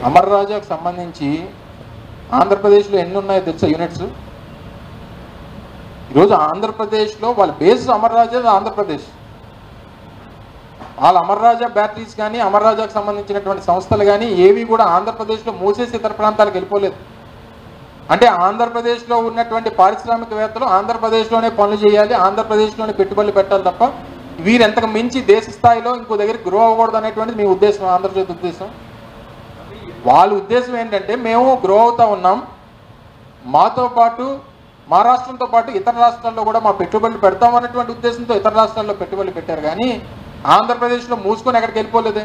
అమర్ రాజాకు సంబంధించి ఆంధ్రప్రదేశ్లో ఎన్ని ఉన్నాయో తెలుసా యూనిట్స్? ఈరోజు ఆంధ్రప్రదేశ్లో వాళ్ళ బేస్ అమర్ రాజా, ఆంధ్రప్రదేశ్. వాళ్ళ అమర్ రాజా బ్యాటరీస్ కానీ అమర్ రాజాకు సంబంధించినటువంటి సంస్థలు కానీ ఏవి కూడా ఆంధ్రప్రదేశ్లో మూసేసి ఇతర ప్రాంతాలకు వెళ్ళిపోలేదు. అంటే ఆంధ్రప్రదేశ్లో ఉన్నటువంటి పారిశ్రామికవేత్తలు ఆంధ్రప్రదేశ్లోనే పనులు చేయాలి, ఆంధ్రప్రదేశ్లోనే పెట్టుబడులు పెట్టాలి తప్ప వీరెంతకు మించి దేశ స్థాయిలో ఇంకో దగ్గర గ్రో అవ్వకూడదు అనేటువంటిది మీ ఉద్దేశం, ఆంధ్రప్రదేశ్ ఉద్దేశం. వాళ్ళ ఉద్దేశం ఏంటంటే మేము గ్రో అవుతూ ఉన్నాం, మాతో పాటు మా రాష్ట్రంతో పాటు ఇతర రాష్ట్రాల్లో కూడా మా పెట్టుబడులు పెడతాం అన్నటువంటి ఉద్దేశంతో ఇతర రాష్ట్రాల్లో పెట్టుబడులు పెట్టారు. కానీ ఆంధ్రప్రదేశ్లో మూసుకొని ఎక్కడికి వెళ్ళిపోలేదే.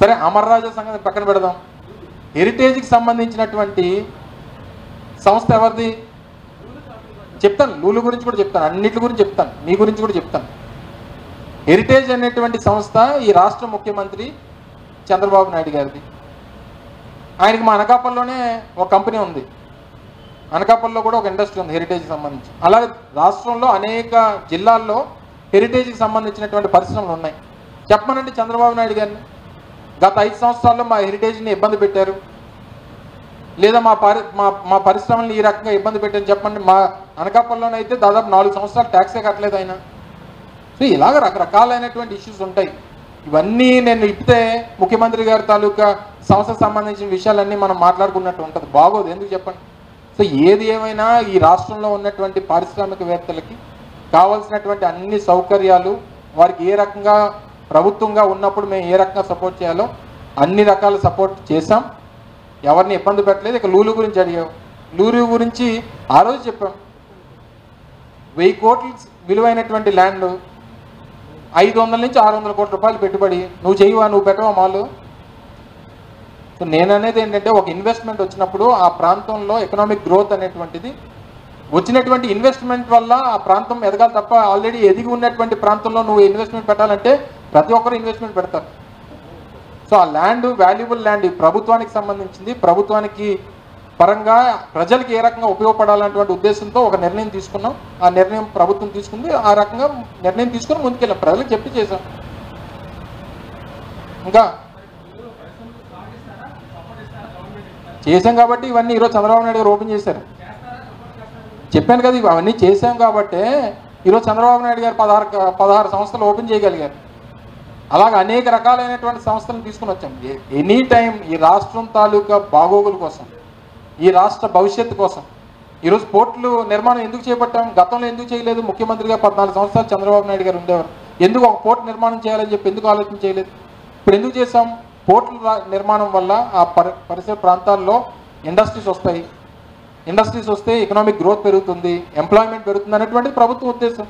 సరే, అమర్ రాజా సంగతి పక్కన పెడదాం. హెరిటేజ్కి సంబంధించినటువంటి సంస్థ ఎవరిది చెప్తాను, లూలు గురించి కూడా చెప్తాను, అన్నిటి గురించి చెప్తాను, మీ గురించి కూడా చెప్తాను. హెరిటేజ్ అనేటువంటి సంస్థ ఈ రాష్ట్ర ముఖ్యమంత్రి చంద్రబాబు నాయుడు గారిది. ఆయనకి మా అనకాపల్లిలోనే ఒక కంపెనీ ఉంది, అనకాపల్లిలో కూడా ఒక ఇండస్ట్రీ ఉంది హెరిటేజ్కి సంబంధించి. అలాగే రాష్ట్రంలో అనేక జిల్లాల్లో హెరిటేజ్కి సంబంధించినటువంటి పరిశ్రమలు ఉన్నాయి. చెప్పమనండి చంద్రబాబు నాయుడు గారిని, గత 5 సంవత్సరాల్లో మా హెరిటేజ్ని ఇబ్బంది పెట్టారు, లేదా మా పరిశ్రమల్ని ఈ రకంగా ఇబ్బంది పెట్టారని చెప్పండి. మా అనకాపల్లిలోనైతే దాదాపు 4 సంవత్సరాలు ట్యాక్సే కట్టలేదు ఆయన. సో ఇలాగ రకరకాలైనటువంటి ఇష్యూస్ ఉంటాయి. ఇవన్నీ నేను ఇప్పితే ముఖ్యమంత్రి గారి తాలూకా సంస్థకు సంబంధించిన విషయాలన్నీ మనం మాట్లాడుకున్నట్టు ఉంటుంది, బాగోదు. ఎందుకు చెప్పండి? సో ఏది ఏమైనా ఈ రాష్ట్రంలో ఉన్నటువంటి పారిశ్రామికవేత్తలకి కావాల్సినటువంటి అన్ని సౌకర్యాలు, వారికి ఏ రకంగా ప్రభుత్వంగా ఉన్నప్పుడు మేము ఏ రకంగా సపోర్ట్ చేయాలో అన్ని రకాల సపోర్ట్ చేశాం, ఎవరిని ఇబ్బంది పెట్టలేదు. ఇక లూలు గురించి అడిగావు, లూలు గురించి ఆ రోజు చెప్పాం. 1000 కోట్లు విలువైనటువంటి ల్యాండ్ 500 నుంచి 600 కోట్ల రూపాయలు పెట్టుబడి, నువ్వు చేయవా, నువ్వు పెట్టవా మాలు? సో నేను అనేది ఏంటంటే, ఒక ఇన్వెస్ట్మెంట్ వచ్చినప్పుడు ఆ ప్రాంతంలో ఎకనామిక్ గ్రోత్ అనేటువంటిది వచ్చినటువంటి ఇన్వెస్ట్మెంట్ వల్ల ఆ ప్రాంతం ఎదగాలి తప్ప ఆల్రెడీ ఎదిగి ఉన్నటువంటి ప్రాంతంలో నువ్వు ఇన్వెస్ట్మెంట్ పెట్టాలంటే ప్రతి ఒక్కరు ఇన్వెస్ట్మెంట్ పెడతారు. సో ఆ ల్యాండ్ వాల్యుబుల్ ల్యాండ్ ప్రభుత్వానికి సంబంధించింది, ప్రభుత్వానికి పరంగా ప్రజలకు ఏ రకంగా ఉపయోగపడాలన్నటువంటి ఉద్దేశంతో ఒక నిర్ణయం తీసుకున్నాం. ఆ నిర్ణయం ప్రభుత్వం తీసుకుంది, ఆ రకంగా నిర్ణయం తీసుకుని ముందుకెళ్ళాం, ప్రజలకు చెప్పి చేశాం. ఇంకా చేశాం కాబట్టి ఇవన్నీ ఈరోజు చంద్రబాబు నాయుడు గారు ఓపెన్ చేశారు. చెప్పాను కదా, అవన్నీ చేశాం కాబట్టి ఈరోజు చంద్రబాబు నాయుడు గారు 16 సంస్థలు ఓపెన్ చేయగలిగారు. అలాగే అనేక రకాలైనటువంటి సంస్థలను తీసుకుని వచ్చాం. ఎనీ టైం ఈ రాష్ట్రం తాలూకా బాగోగుల కోసం, ఈ రాష్ట్ర భవిష్యత్తు కోసం ఈరోజు పోర్టులు నిర్మాణం ఎందుకు చేపట్టాం? గతంలో ఎందుకు చేయలేదు? ముఖ్యమంత్రిగా 14 సంవత్సరాలు చంద్రబాబు నాయుడు గారు ఉండేవారు. ఎందుకు ఒక పోర్టు నిర్మాణం చేయాలని చెప్పి ఎందుకు ఆలోచన చేయలేదు? ఇప్పుడు ఎందుకు చేశాం? పోర్టుల నిర్మాణం వల్ల ఆ పరిసర ప్రాంతాల్లో ఇండస్ట్రీస్ వస్తాయి, ఇండస్ట్రీస్ వస్తే ఎకనామిక్ గ్రోత్ పెరుగుతుంది, ఎంప్లాయ్మెంట్ పెరుగుతుంది అనేటువంటిది ప్రభుత్వ ఉద్దేశం.